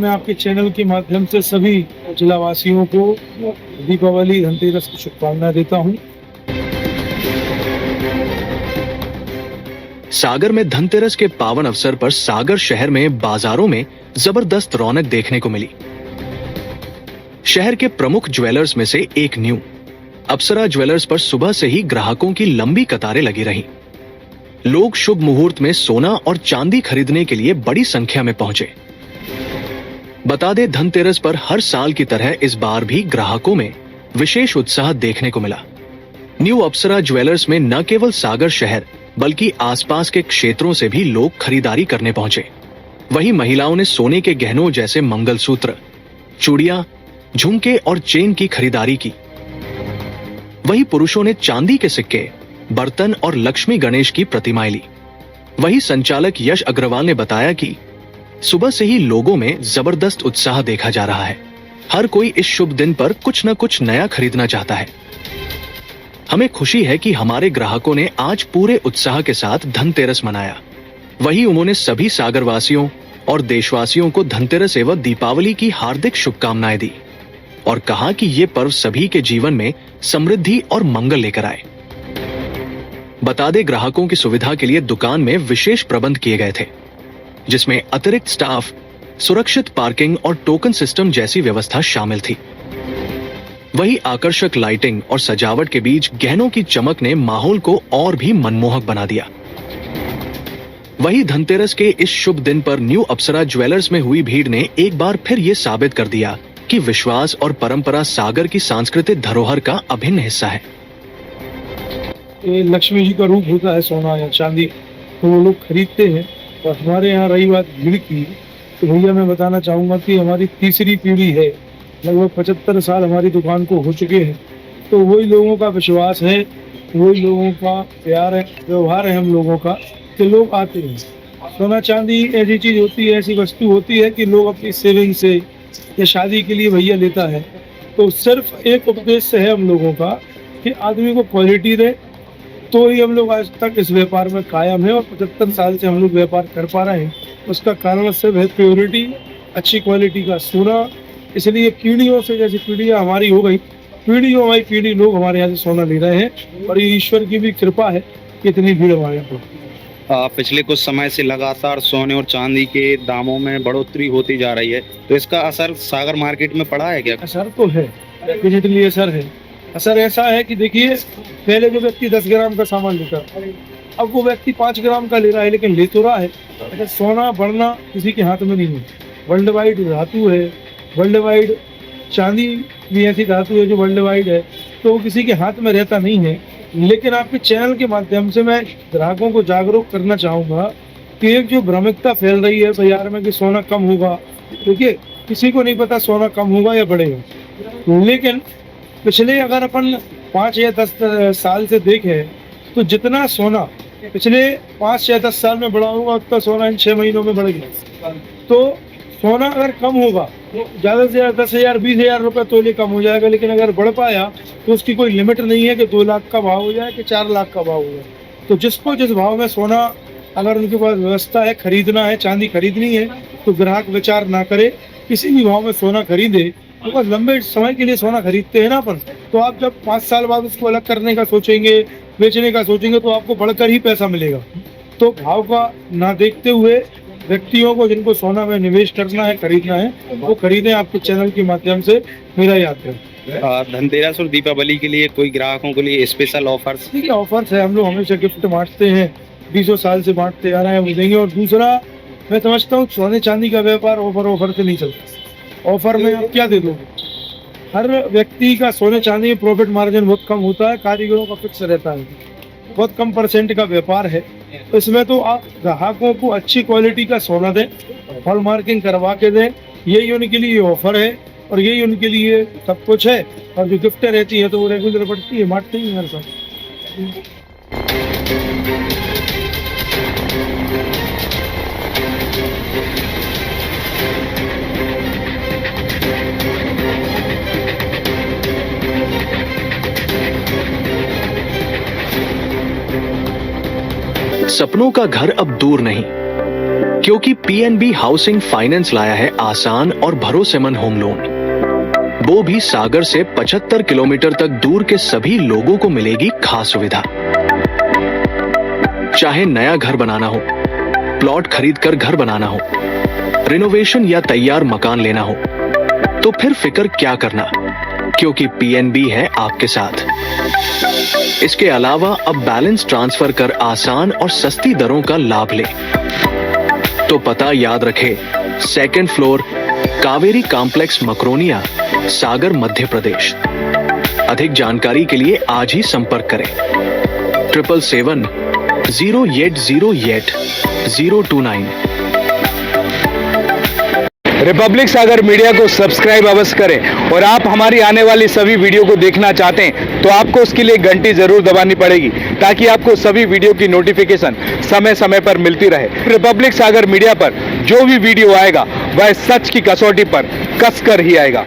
मैं आपके चैनल के माध्यम से सभी जिलावासियों को दीपावली धनतेरस की शुभकामनाएं देता हूं। सागर में धनतेरस के पावन अवसर पर सागर शहर में बाजारों में जबरदस्त रौनक देखने को मिली। शहर के प्रमुख ज्वेलर्स में से एक न्यू अप्सरा ज्वेलर्स पर सुबह से ही ग्राहकों की लंबी कतारें लगी रहीं। लोग शुभ मुहूर्त में सोना और चांदी खरीदने के लिए बड़ी संख्या में पहुंचे। बता दें, धनतेरस पर हर साल की तरह इस बार भी ग्राहकों में विशेष उत्साह देखने को मिला। न्यू अप्सरा ज्वेलर्स में न केवल सागर शहर बल्कि आसपास के क्षेत्रों से भी लोग खरीदारी करने पहुंचे। वहीं महिलाओं ने सोने के गहनों जैसे मंगलसूत्र, चूड़ियां, झुमके और चेन की खरीदारी की। वहीं पुरुषों ने चांदी के सिक्के, बर्तन और लक्ष्मी गणेश की प्रतिमाएं ली। वहीं संचालक यश अग्रवाल ने बताया कि सुबह से ही लोगों में जबरदस्त उत्साह देखा जा रहा है। हर कोई इस शुभ दिन पर कुछ न कुछ नया खरीदना चाहता है। हमें खुशी है कि हमारे ग्राहकों ने आज पूरे उत्साह के साथ धनतेरस मनाया। वहीं उन्होंने सभी सागरवासियों और देशवासियों को धनतेरस एवं दीपावली की हार्दिक शुभकामनाएं दी और कहा कि ये पर्व सभी के जीवन में समृद्धि और मंगल लेकर आए। बता दें, ग्राहकों की सुविधा के लिए दुकान में विशेष प्रबंध किए गए थे, जिसमें अतिरिक्त स्टाफ, सुरक्षित पार्किंग और टोकन सिस्टम जैसी व्यवस्था शामिल थी। वहीं आकर्षक लाइटिंग और सजावट के बीच गहनों की चमक ने माहौल को और भी मनमोहक बना दिया। वहीं धनतेरस के इस शुभ दिन पर न्यू अप्सरा ज्वेलर्स में हुई भीड़ ने एक बार फिर ये साबित कर दिया कि विश्वास और परंपरा सागर की सांस्कृतिक धरोहर का अभिन्न हिस्सा है। ये लक्ष्मी जी का रूप होता है सोना या चांदी, तो वो लोग खरीदते हैं। और हमारे यहाँ रही बात भीड़ की, तो भैया मैं बताना चाहूँगा कि हमारी तीसरी पीढ़ी है, लगभग 75 साल हमारी दुकान को हो चुके हैं। तो वही लोगों का विश्वास है, वही लोगों का प्यार है, व्यवहार है हम लोगों का, कि लोग आते हैं। सोना चांदी ऐसी चीज़ होती है, ऐसी वस्तु होती है कि लोग अपनी सेविंग से या शादी के लिए भैया लेता है। तो सिर्फ एक उद्देश्य है हम लोगों का कि आदमी को क्वालिटी दे, तो ही हम लोग आज तक इस व्यापार में कायम है और 75 साल से हम लोग व्यापार कर पा रहे हैं। उसका कारण सिर्फ है प्योरिटी, अच्छी क्वालिटी का सोना। इसलिए पीढ़ियों से, जैसी पीढ़ियाँ हमारी हो गई, पीढ़ियों हमारी पीढ़ी लोग हमारे यहाँ से सोना ले रहे हैं और ये ईश्वर की भी कृपा है कि इतनी भीड़ हमारे यहाँ पर। पिछले कुछ समय से लगातार सोने और चांदी के दामों में बढ़ोतरी होती जा रही है, तो इसका असर सागर मार्केट में पड़ा है क्या? असर तो है, डेफिनेटली असर है। असर ऐसा है कि देखिए, पहले जो व्यक्ति 10 ग्राम का सामान लेता, अब वो व्यक्ति 5 ग्राम का ले रहा है, लेकिन ले तो रहा है। अच्छा, सोना बढ़ना किसी के हाथ में नहीं है। वर्ल्ड वाइड धातु है, वर्ल्ड वाइड चांदी भी ऐसी धातु है जो वर्ल्ड वाइड है, तो वो किसी के हाथ में रहता नहीं है। लेकिन आपके चैनल के माध्यम से मैं ग्राहकों को जागरूक करना चाहूँगा कि एक जो भ्रमिकता फैल रही है बाजार में कि सोना कम होगा, देखिए किसी को नहीं पता सोना कम होगा या बढ़ेगा। लेकिन पिछले अगर अपन 5 या 10 साल से देखें, तो जितना सोना पिछले 5 या 10 साल में बढ़ा होगा, उतना सोना इन 6 महीनों में बढ़ गया। तो सोना अगर कम होगा, ज़्यादा से ज़्यादा 10,000 20,000 रुपये तोले कम हो जाएगा। लेकिन अगर बढ़ पाया तो उसकी कोई लिमिट नहीं है कि 2 लाख का भाव हो जाए कि 4 लाख का भाव हो जाए। तो जिसको जिस भाव में सोना, अगर उनके पास व्यवस्था है, खरीदना है, चांदी खरीदनी है, तो ग्राहक विचार ना करे, किसी भी भाव में सोना खरीदे। तो बस लंबे समय के लिए सोना खरीदते हैं ना अपन, तो आप जब 5 साल बाद उसको अलग करने का सोचेंगे, बेचने का सोचेंगे, तो आपको बढ़कर ही पैसा मिलेगा। तो भाव का ना देखते हुए व्यक्तियों को, जिनको सोना में निवेश करना है, खरीदना है, वो खरीदें। आपके चैनल के माध्यम से मेरा याद है। धनतेरस और दीपावली के लिए कोई ग्राहकों के लिए स्पेशल ऑफर्स? ठीक है, ऑफर्स है। हम लोग हमेशा गिफ्ट बांटते हैं, 20 साल से बांटते आ रहे हैं, वो देंगे। और दूसरा, मैं समझता हूँ सोने चांदी का व्यापार ऑफर से नहीं चलता। ऑफर में आप क्या दे दोगे? हर व्यक्ति का सोने चांदी में प्रॉफिट मार्जिन बहुत कम होता है, कारीगरों का फिक्स रहता है, बहुत कम % का व्यापार है। तो इसमें तो आप ग्राहकों को अच्छी क्वालिटी का सोना दें, हॉल मार्किंग करवा के दें, यही उनके लिए ऑफर है और यही उनके लिए सब कुछ है। और जो गिफ्टें रहती है तो वो रेगुलर बढ़ती है, बांटते ही हर साल। सपनों का घर अब दूर नहीं, क्योंकि पीएनबी हाउसिंग फाइनेंस लाया है आसान और भरोसेमंद होम लोन। वो भी सागर से 75 किलोमीटर तक दूर के सभी लोगों को मिलेगी खास सुविधा। चाहे नया घर बनाना हो, प्लॉट खरीदकर घर बनाना हो, रिनोवेशन या तैयार मकान लेना हो, तो फिर फिक्र क्या करना, क्योंकि पीएनबी है आपके साथ। इसके अलावा अब बैलेंस ट्रांसफर कर आसान और सस्ती दरों का लाभ ले। तो पता याद रखे, 2nd floor, Kaveri complex, Makronia, Sagar, Madhya Pradesh. अधिक जानकारी के लिए आज ही संपर्क करें 777-0808-029। रिपब्लिक सागर मीडिया को सब्सक्राइब अवश्य करें और आप हमारी आने वाली सभी वीडियो को देखना चाहते हैं तो आपको उसके लिए घंटी जरूर दबानी पड़ेगी ताकि आपको सभी वीडियो की नोटिफिकेशन समय समय पर मिलती रहे। रिपब्लिक सागर मीडिया पर जो भी वीडियो आएगा वह सच की कसौटी पर कसकर ही आएगा।